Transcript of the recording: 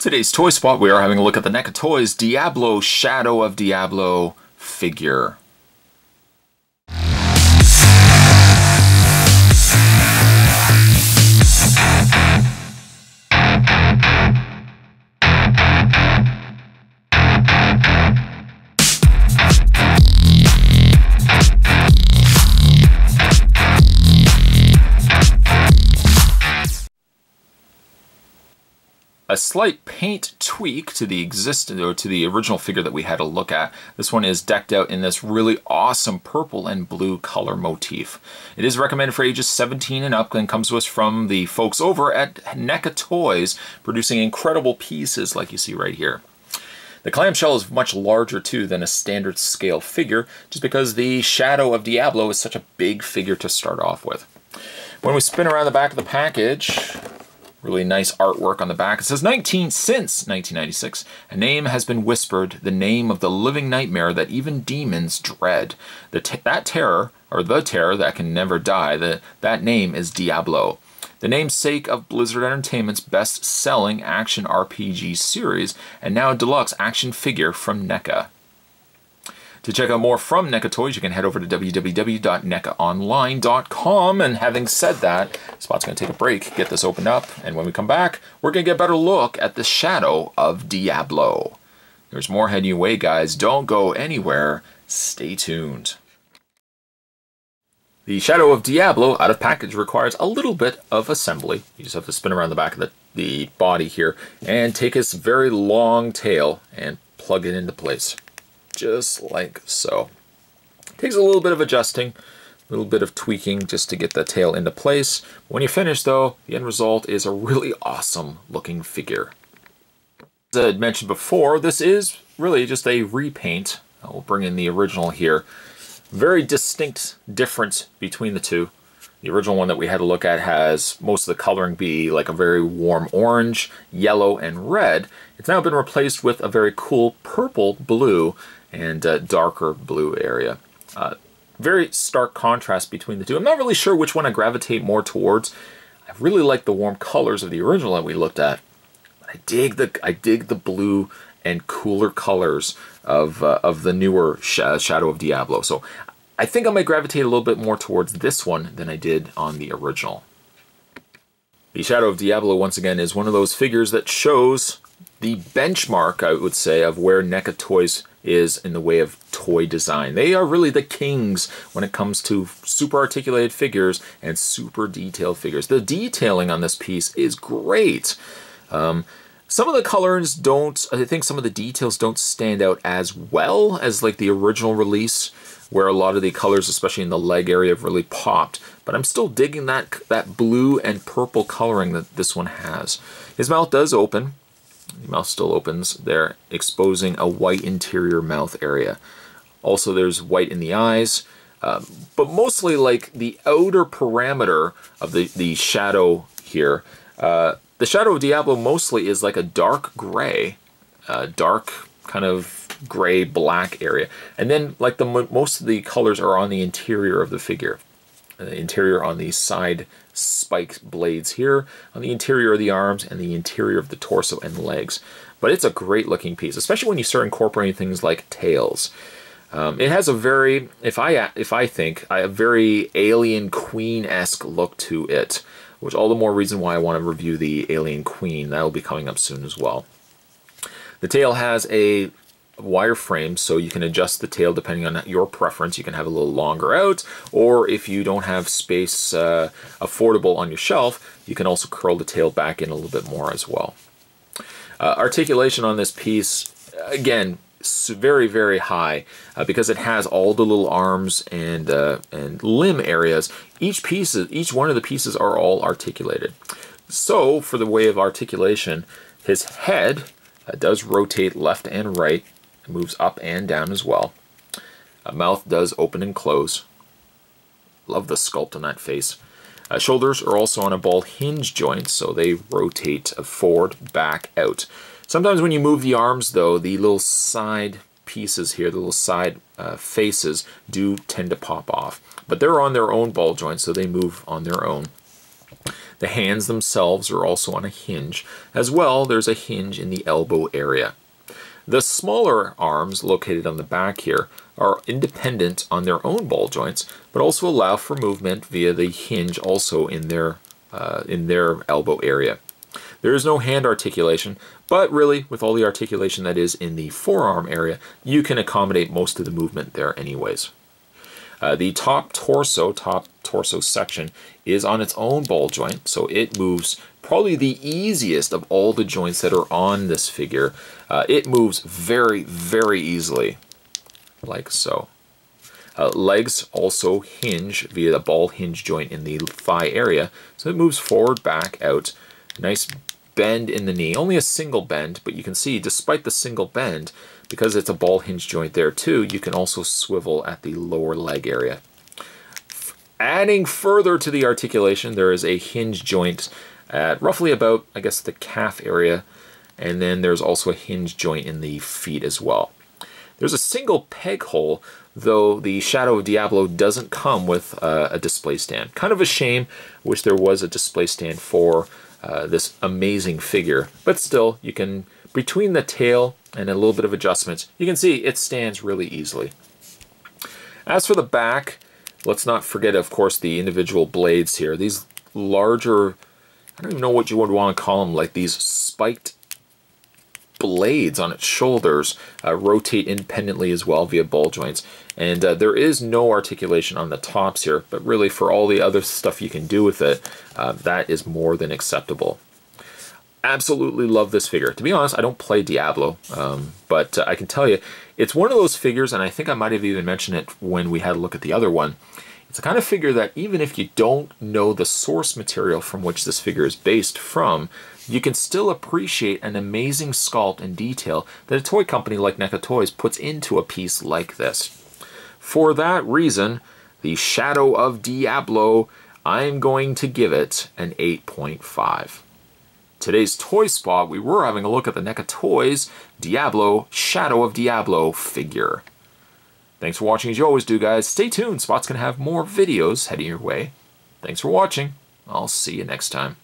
Today's Toy Spot, we are having a look at the NECA Toys Diablo Shadow of Diablo figure. A slight paint tweak to the original figure that we had a look at. This one is decked out in this really awesome purple and blue color motif. It is recommended for ages 17 and up and comes to us from the folks over at NECA Toys, producing incredible pieces like you see right here. The clamshell is much larger too than a standard scale figure, just because the Shadow of Diablo is such a big figure to start off with. When we spin around the back of the package, really nice artwork on the back. It says since 1996, a name has been whispered, the name of the living nightmare that even demons dread. That terror, or the terror that can never die, that name is Diablo. The namesake of Blizzard Entertainment's best-selling action RPG series, and now a deluxe action figure from NECA. To check out more from NECA Toys, you can head over to www.necaonline.com. And having said that, Spot's going to take a break, get this opened up, and when we come back, we're going to get a better look at the Shadow of Diablo. There's more heading your way, guys. Don't go anywhere. Stay tuned. The Shadow of Diablo out of package requires a little bit of assembly. You just have to spin around the back of the body here and take its very long tail and plug it into place. Just like so. Takes a little bit of adjusting, a little bit of tweaking just to get the tail into place. When you finish though, the end result is a really awesome looking figure. As I had mentioned before, this is really just a repaint. We'll bring in the original here. Very distinct difference between the two. The original one that we had a look at has most of the coloring be like a very warm orange, yellow, and red. It's now been replaced with a very cool purple, blue, and darker blue area. Very stark contrast between the two. I'm not really sure which one I gravitate more towards. I really like the warm colors of the original that we looked at. But I dig the blue and cooler colors of the newer Shadow of Diablo. So I think I might gravitate a little bit more towards this one than I did on the original. The Shadow of Diablo, once again, is one of those figures that shows the benchmark, I would say, of where NECA Toys is in the way of toy design. They are really the kings when it comes to super articulated figures and super detailed figures. The detailing on this piece is great. Some of the colors don't, I think some of the details don't stand out as well as like the original release, where a lot of the colors, especially in the leg area, have really popped. But I'm still digging that blue and purple coloring that this one has. His mouth does open. The mouth still opens there, exposing a white interior mouth area. Also, there's white in the eyes, but mostly like the outer parameter of the shadow here. The Shadow of Diablo mostly is like a dark gray, dark kind of gray-black area. And then like most of the colors are on the interior of the figure. The interior on the side spiked blades here, on the interior of the arms, and the interior of the torso and legs. But it's a great looking piece, especially when you start incorporating things like tails. It has a very, if I think, a very Alien Queen-esque look to it, which all the more reason why I want to review the Alien Queen. That'll be coming up soon as well. The tail has a wireframe, so you can adjust the tail depending on your preference. You can have a little longer out, or if you don't have space affordable on your shelf, you can also curl the tail back in a little bit more as well. Articulation on this piece, again, very, very high because it has all the little arms and limb areas. Each one of the pieces are all articulated. So for the way of articulation, his head does rotate left and right. It moves up and down as well. Mouth does open and close. Love the sculpt on that face. Shoulders are also on a ball hinge joint, so they rotate forward, back, out. Sometimes when you move the arms, though, the little side pieces here, the little side faces, do tend to pop off. But they're on their own ball joints, so they move on their own. The hands themselves are also on a hinge. As well, there's a hinge in the elbow area. The smaller arms located on the back here are independent on their own ball joints, but also allow for movement via the hinge also in their elbow area. There is no hand articulation, but really with all the articulation that is in the forearm area, you can accommodate most of the movement there anyways. The top torso section is on its own ball joint, so it moves probably the easiest of all the joints that are on this figure. It moves very, very easily, like so. Legs also hinge via the ball hinge joint in the thigh area, so it moves forward, back, out. Nice bend in the knee, only a single bend, but you can see despite the single bend, because it's a ball hinge joint there too, you can also swivel at the lower leg area. Adding further to the articulation, there is a hinge joint at roughly about, I guess, the calf area, and then there's also a hinge joint in the feet as well. There's a single peg hole, though the Shadow of Diablo doesn't come with a display stand. Kind of a shame, wish there was a display stand for this amazing figure, but still, you can, between the tail and a little bit of adjustments, you can see it stands really easily. As for the back, let's not forget, of course, the individual blades here. These larger, I don't even know what you would want to call them, like these spiked blades on its shoulders rotate independently as well via ball joints. And there is no articulation on the tops here, but really for all the other stuff you can do with it, that is more than acceptable. Absolutely love this figure. To be honest, I don't play Diablo, but I can tell you, it's one of those figures, and I think I might have even mentioned it when we had a look at the other one. It's a kind of figure that even if you don't know the source material from which this figure is based from, you can still appreciate an amazing sculpt and detail that a toy company like NECA Toys puts into a piece like this. For that reason, the Shadow of Diablo, I'm going to give it an 8.5. Today's Toy Spot, we were having a look at the NECA Toys Diablo Shadow of Diablo figure. Thanks for watching as you always do, guys. Stay tuned, Spot's going to have more videos heading your way. Thanks for watching. I'll see you next time.